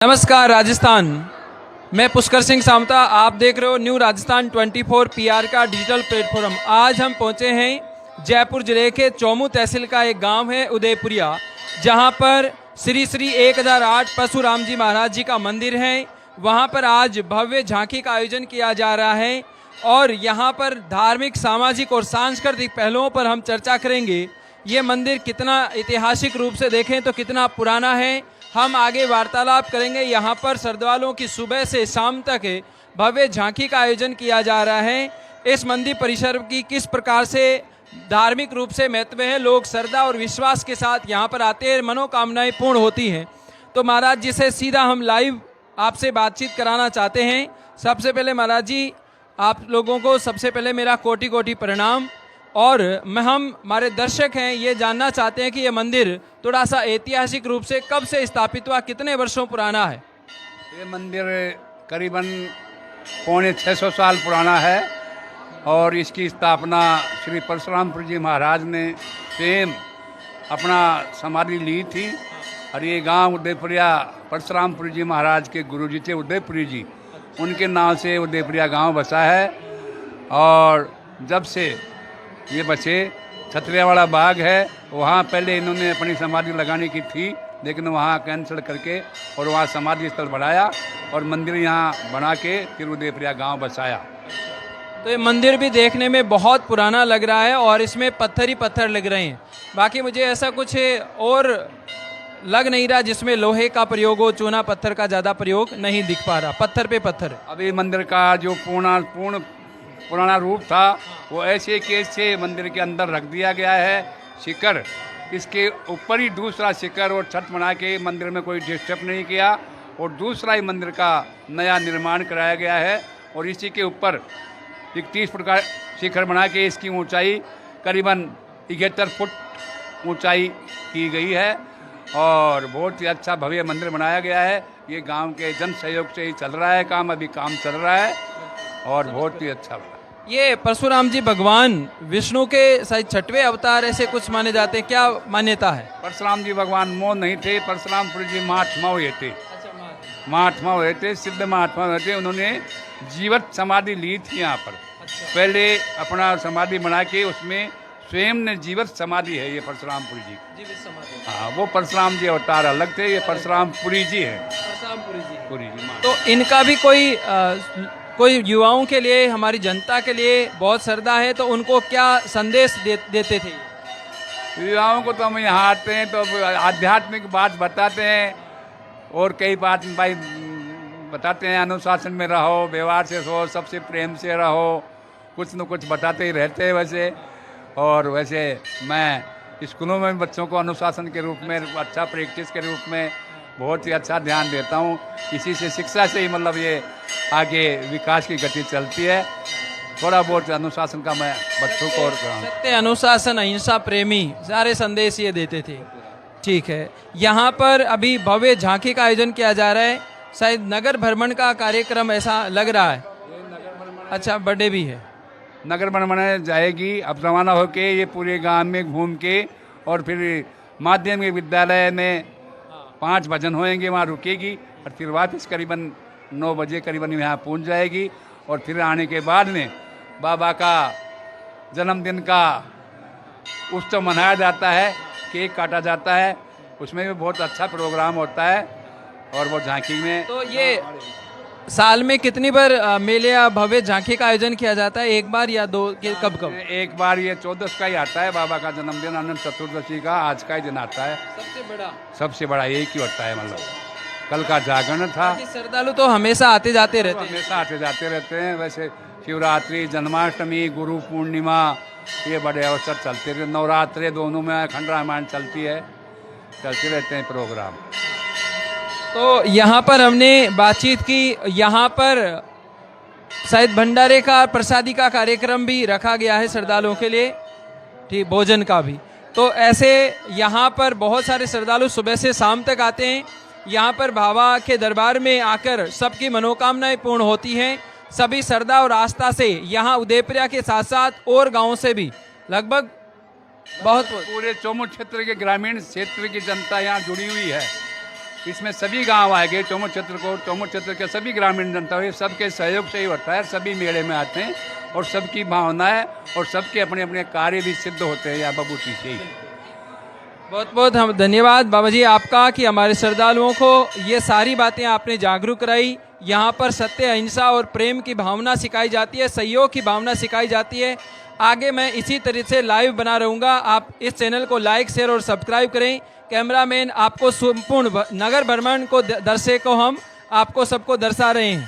नमस्कार राजस्थान। मैं पुष्कर सिंह सामता, आप देख रहे हो न्यू राजस्थान 24 पीआर का डिजिटल प्लेटफॉर्म। आज हम पहुंचे हैं जयपुर जिले के चौमू तहसील का एक गांव है उदयपुरिया, जहां पर श्री श्री 1008 परशुराम जी महाराज जी का मंदिर है। वहां पर आज भव्य झांकी का आयोजन किया जा रहा है और यहां पर धार्मिक, सामाजिक और सांस्कृतिक पहलुओं पर हम चर्चा करेंगे। ये मंदिर कितना ऐतिहासिक रूप से देखें तो कितना पुराना है, हम आगे वार्तालाप करेंगे। यहाँ पर श्रद्धालुओं की सुबह से शाम तक भव्य झांकी का आयोजन किया जा रहा है। इस मंदिर परिसर की किस प्रकार से धार्मिक रूप से महत्व है, लोग श्रद्धा और विश्वास के साथ यहाँ पर आते हैं, मनोकामनाएं पूर्ण होती हैं। तो महाराज जी से सीधा हम लाइव आपसे बातचीत कराना चाहते हैं। सबसे पहले महाराज जी, आप लोगों को सबसे पहले मेरा कोटि कोटि प्रणाम। और हमारे दर्शक हैं ये जानना चाहते हैं कि ये मंदिर थोड़ा सा ऐतिहासिक रूप से कब से स्थापित हुआ, कितने वर्षों पुराना है? ये मंदिर करीबन 650 साल पुराना है और इसकी स्थापना श्री परशुरामपुर जी महाराज ने स्वयं अपना समाधि ली थी। और ये गांव उदयपुरिया परशुरामपुर जी महाराज के गुरुजी थे उदयपुरी जी, उनके नाम से उदयपुरिया गांव बसा है। और जब से ये बचे छतरियावाड़ा बाग है, वहाँ पहले इन्होंने अपनी समाधि लगाने की थी, लेकिन वहाँ कैंसिल करके और वहाँ समाधि स्थल बढ़ाया और मंदिर यहाँ बना के फिर उदयपुरिया गांव बसाया। तो ये मंदिर भी देखने में बहुत पुराना लग रहा है और इसमें पत्थर ही पत्थर लग रहे हैं। बाकी मुझे ऐसा कुछ और लग नहीं रहा जिसमें लोहे का प्रयोग हो, चूना पत्थर का ज़्यादा प्रयोग नहीं दिख पा रहा, पत्थर पे पत्थर। अभी मंदिर का जो पूर्ण पुराना रूप था वो ऐसे केस से मंदिर के अंदर रख दिया गया है। शिखर इसके ऊपर ही दूसरा शिखर और छत बना के मंदिर में कोई डिस्टर्ब नहीं किया और दूसरा ही मंदिर का नया निर्माण कराया गया है। और इसी के ऊपर 31 फुट का शिखर बना के इसकी ऊंचाई करीबन 71 फुट ऊंचाई की गई है और बहुत ही अच्छा भव्य मंदिर बनाया गया है। ये गांव के जन सहयोग से ही चल रहा है काम, अभी काम चल रहा है और बहुत ही अच्छा। ये परशुराम जी भगवान विष्णु के शायद 6वें अवतार ऐसे कुछ माने जाते हैं, क्या मान्यता है? परशुराम जी भगवान मोह नहीं थे, परशुरामपुर जी महात्मा हुए थे, महात्मा हुए थे, सिद्ध महात्मा हुए थे। उन्होंने जीवित समाधि ली थी यहाँ पर। पहले अपना समाधि बना के उसमें स्वयं ने जीवित समाधि है ये परशुरामपुरी जी, जीवित समाधि। हाँ, वो परशुराम जी अवतार अलग थे, ये परशुरामपुरी जी है, परशुरामपुरी जी। तो इनका भी कोई युवाओं के लिए, हमारी जनता के लिए बहुत श्रद्धा है, तो उनको क्या संदेश देते थे? युवाओं को तो हम यहाँ आते हैं तो आध्यात्मिक बात बताते हैं और कई बात भाई बताते हैं, अनुशासन में रहो, व्यवहार से रहो, सबसे प्रेम से रहो, कुछ न कुछ बताते ही रहते हैं वैसे। और वैसे मैं स्कूलों में बच्चों को अनुशासन के रूप में, अच्छा प्रैक्टिस के रूप में बहुत ही अच्छा ध्यान देता हूँ। इसी से, शिक्षा से ही मतलब ये आगे विकास की गति चलती है। थोड़ा बहुत अनुशासन का मैं बच्चों को और सत्य, अनुशासन, अहिंसा, प्रेमी, सारे संदेश ये देते थे। ठीक है, यहाँ पर अभी भव्य झांकी का आयोजन किया जा रहा है, शायद नगर भ्रमण का कार्यक्रम ऐसा लग रहा है। अच्छा, बर्थडे भी है। नगर भ्रमण जाएगी अब रवाना होके, ये पूरे गांव में घूम के और फिर माध्यमिक विद्यालय में 5 भजन होएंगे, वहाँ रुकेगी और फिर वापस करीबन 9 बजे करीबन यहाँ पहुँच जाएगी। और फिर आने के बाद में बाबा का जन्मदिन का उत्सव मनाया जाता है, केक काटा जाता है, उसमें भी बहुत अच्छा प्रोग्राम होता है। और वो झांकी में तो ये साल में कितनी बार मेले या भव्य झांकी का आयोजन किया जाता है? एक बार या दो? कब कब? एक बार ये 14 का ही आता है, बाबा का जन्मदिन अनंत चतुर्दशी का आज का ही दिन आता है। सबसे बड़ा एक ही होता है, मतलब कल का जागरण था। श्रद्धालु तो हमेशा आते जाते रहते हैं, हमेशा आते जाते रहते हैं। वैसे शिवरात्रि, जन्माष्टमी, गुरु पूर्णिमा, ये बड़े अवसर चलते रहते। नवरात्रे दोनों में अखंड रामायण चलती है, चलते रहते हैं प्रोग्राम। तो यहाँ पर हमने बातचीत की, यहाँ पर शायद भंडारे का, प्रसादी का कार्यक्रम भी रखा गया है श्रद्धालुओं के लिए, ठीक, भोजन का भी। तो ऐसे यहाँ पर बहुत सारे श्रद्धालु सुबह से शाम तक आते हैं। यहाँ पर बाबा के दरबार में आकर सबकी मनोकामनाएं पूर्ण होती हैं। सभी श्रद्धा और आस्था से यहाँ उदयपुरिया के साथ साथ और गाँवों से भी लगभग बहुत पूरे चौमू क्षेत्र के ग्रामीण क्षेत्र की जनता यहाँ जुड़ी हुई है। इसमें सभी गांव आएंगे, चौमुर क्षेत्र के सभी ग्रामीण जनता हुए सबके सहयोग से ही होता है। सभी मेले में आते हैं और सबकी भावनाएं और सबके अपने अपने कार्य भी सिद्ध होते हैं यहाँ बबूती से ही। बहुत बहुत हम धन्यवाद बाबा जी आपका कि हमारे श्रद्धालुओं को ये सारी बातें आपने जागरूक कराई। यहाँ पर सत्य, अहिंसा और प्रेम की भावना सिखाई जाती है, सहयोग की भावना सिखाई जाती है। आगे मैं इसी तरह से लाइव बना रहूँगा। आप इस चैनल को लाइक, शेयर और सब्सक्राइब करें। कैमरामैन आपको संपूर्ण नगर भ्रमण को दर्शकों हम आपको सबको दर्शा रहे हैं।